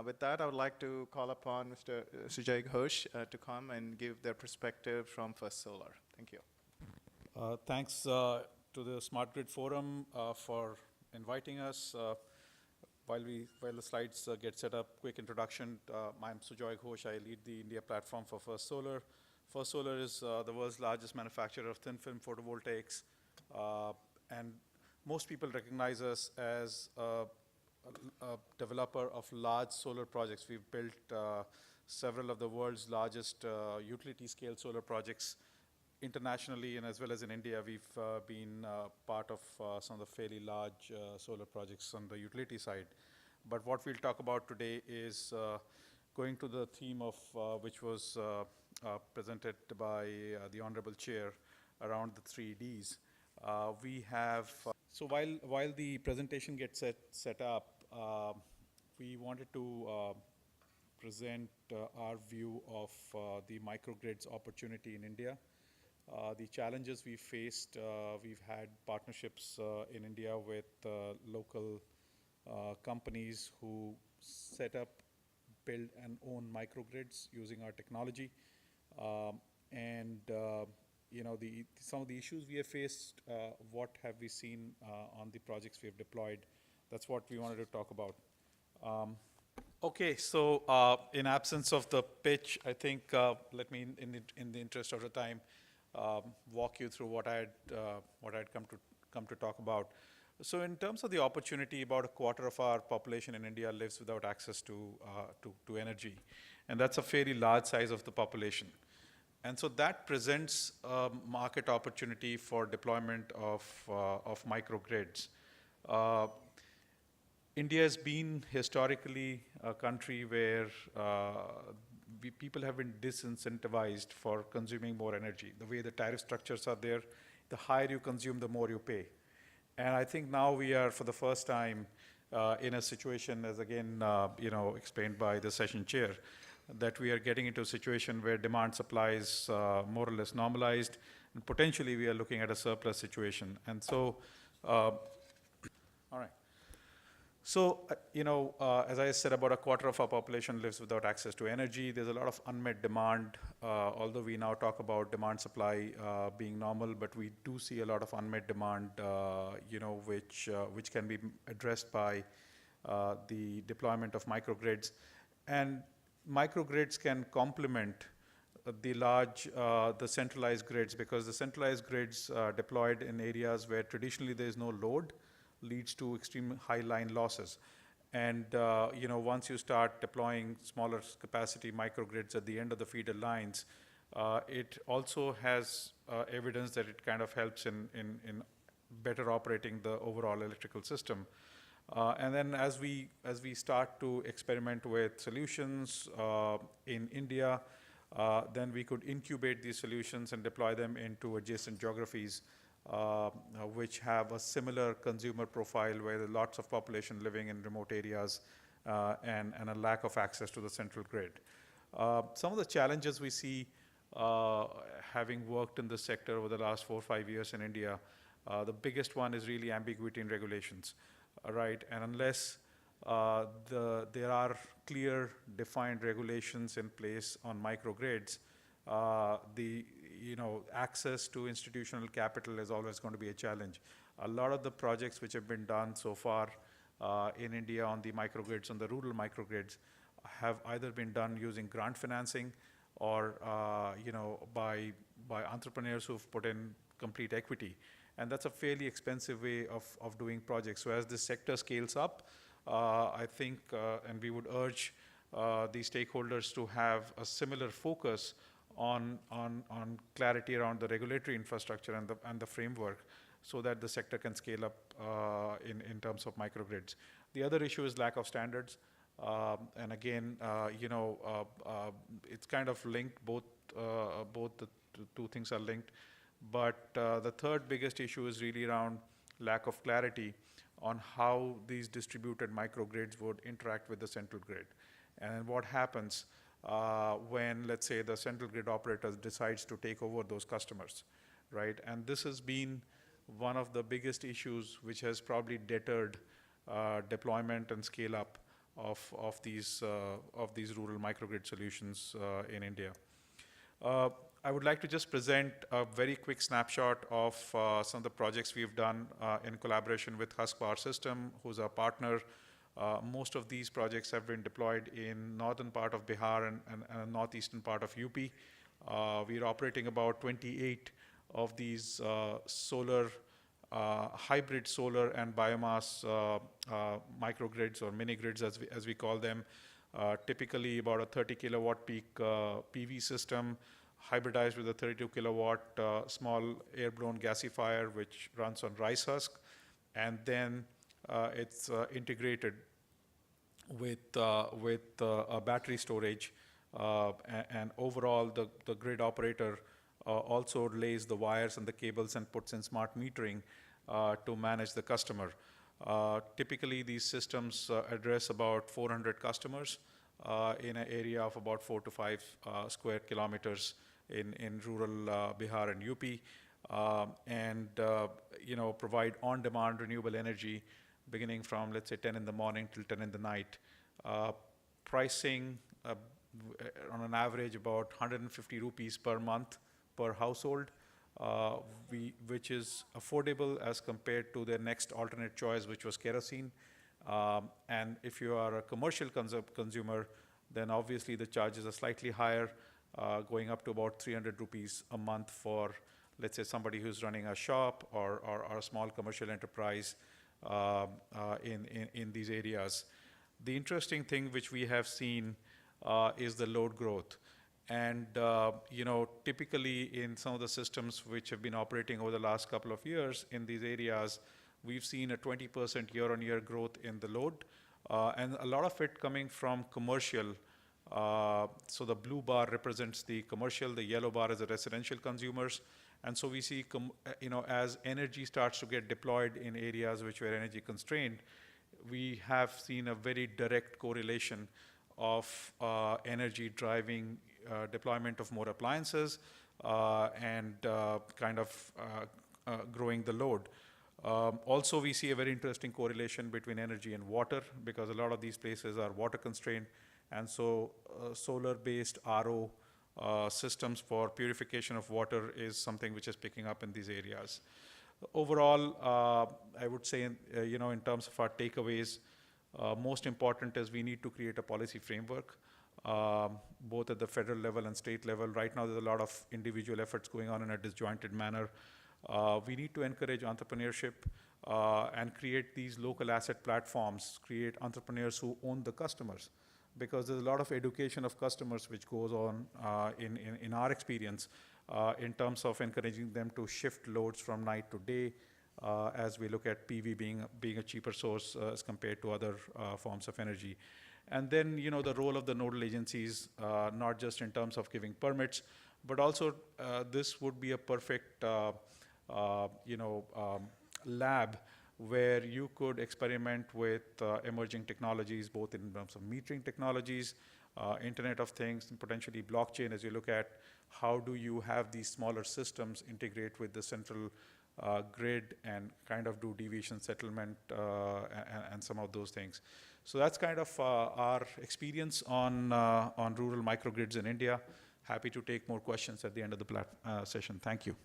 With that, I would like to call upon Mr. Sujoy Ghosh to come and give their perspective from First Solar. Thank you. Thanks to the Smart Grid Forum for inviting us. While the slides get set up, quick introduction. I'm Sujoy Ghosh. I lead the India platform for First Solar. First Solar is the world's largest manufacturer of thin film photovoltaics, and most people recognize us as a developer of large solar projects. We've built several of the world's largest utility scale solar projects internationally, and as well as in India. We've been part of some of the fairly large solar projects on the utility side. But what we'll talk about today is going to the theme of which was presented by the Honorable Chair around the 3Ds. We have, so while the presentation gets set up, we wanted to present our view of the microgrids opportunity in India. The challenges we faced, we've had partnerships in India with local companies who set up, build and own microgrids using our technology. Some of the issues we have faced, what have we seen on the projects we have deployed, that's what we wanted to talk about. Okay, so in absence of the pitch, I think let me, in the interest of the time, walk you through what I had come to talk about. So in terms of the opportunity, about a quarter of our population in India lives without access to energy, and that's a fairly large size of the population. And so that presents a market opportunity for deployment of microgrids. India has been historically a country where people have been disincentivized for consuming more energy. The way the tariff structures are there, the higher you consume, the more you pay. And I think now we are, for the first time, in a situation, as again explained by the session chair, that we are getting into a situation where demand supply is more or less normalized, and potentially we are looking at a surplus situation. And so, all right. So, as I said, about a quarter of our population lives without access to energy. There's a lot of unmet demand, although we now talk about demand supply being normal, but we do see a lot of unmet demand, which can be addressed by the deployment of microgrids. And microgrids can complement the centralized grids, because the centralized grids deployed in areas where traditionally there is no load leads to extreme high line losses. And once you start deploying smaller capacity microgrids at the end of the feeder lines, it also has evidence that it kind of helps in better operating the overall electrical system. And then as we start to experiment with solutions in India, then we could incubate these solutions and deploy them into adjacent geographies, which have a similar consumer profile, where there are lots of population living in remote areas and a lack of access to the central grid. Some of the challenges we see, having worked in this sector over the last 4 or 5 years in India, the biggest one is really ambiguity in regulations, right? And unless there are clear, defined regulations in place on microgrids, access to institutional capital is always going to be a challenge. A lot of the projects which have been done so far in India on the microgrids, on the rural microgrids, have either been done using grant financing or by entrepreneurs who've put in complete equity. And that's a fairly expensive way of doing projects. So as this sector scales up, I think, and we would urge the stakeholders to have a similar focus on clarity around the regulatory infrastructure and the framework, so that the sector can scale up in terms of microgrids. The other issue is lack of standards. And again, it's kind of linked, both the two things are linked. But the third biggest issue is really around lack of clarity on how these distributed microgrids would interact with the central grid. And what happens when, let's say, the central grid operator decides to take over those customers, right? And this has been one of the biggest issues which has probably deterred deployment and scale up of these rural microgrid solutions in India. I would like to just present a very quick snapshot of some of the projects we've done in collaboration with Husk Power System, who's our partner. Most of these projects have been deployed in northern part of Bihar and northeastern part of UP. We're operating about 28 of these hybrid solar and biomass microgrids or mini grids as we call them. Typically about a 30 kilowatt peak PV system, hybridized with a 32 kilowatt small air-blown gasifier which runs on rice husk, and then it's integrated with a battery storage, and overall the grid operator also lays the wires and the cables and puts in smart metering to manage the customer. Typically these systems address about 400 customers in an area of about 4 to 5 square kilometers in rural Bihar and UP, and provide on-demand renewable energy beginning from, let's say, 10 in the morning till 10 in the night. Pricing on an average about 150 rupees per month per household, which is affordable as compared to their next alternate choice, which was kerosene. And if you are a commercial consumer, then obviously the charges are slightly higher, going up to about 300 rupees a month for, let's say, somebody who's running a shop or a small commercial enterprise in these areas. The interesting thing which we have seen is the load growth. And typically in some of the systems which have been operating over the last couple of years in these areas, we've seen a 20% year-on-year growth in the load, and a lot of it coming from commercial. So the blue bar represents the commercial, the yellow bar is the residential consumers. And so we see, as energy starts to get deployed in areas which were energy constrained, we have seen a very direct correlation of energy driving deployment of more appliances and growing the load. Also, we see a very interesting correlation between energy and water, because a lot of these places are water constrained, and so solar-based RO systems for purification of water is something which is picking up in these areas. Overall, I would say, in terms of our takeaways, most important is we need to create a policy framework, both at the federal level and state level. Right now, there's a lot of individual efforts going on in a disjointed manner. We need to encourage entrepreneurship and create these local asset platforms, create entrepreneurs who own the customers, because there's a lot of education of customers which goes on in our experience in terms of encouraging them to shift loads from night to day, as we look at PV being a cheaper source as compared to other forms of energy. And then, the role of the nodal agencies, not just in terms of giving permits, but also this would be a perfect lab where you could experiment with emerging technologies, both in terms of metering technologies, Internet of Things, and potentially blockchain, as you look at how do you have these smaller systems integrate with the central grid and kind of do deviation settlement and some of those things. So that's kind of our experience on rural microgrids in India. Happy to take more questions at the end of the session. Thank you.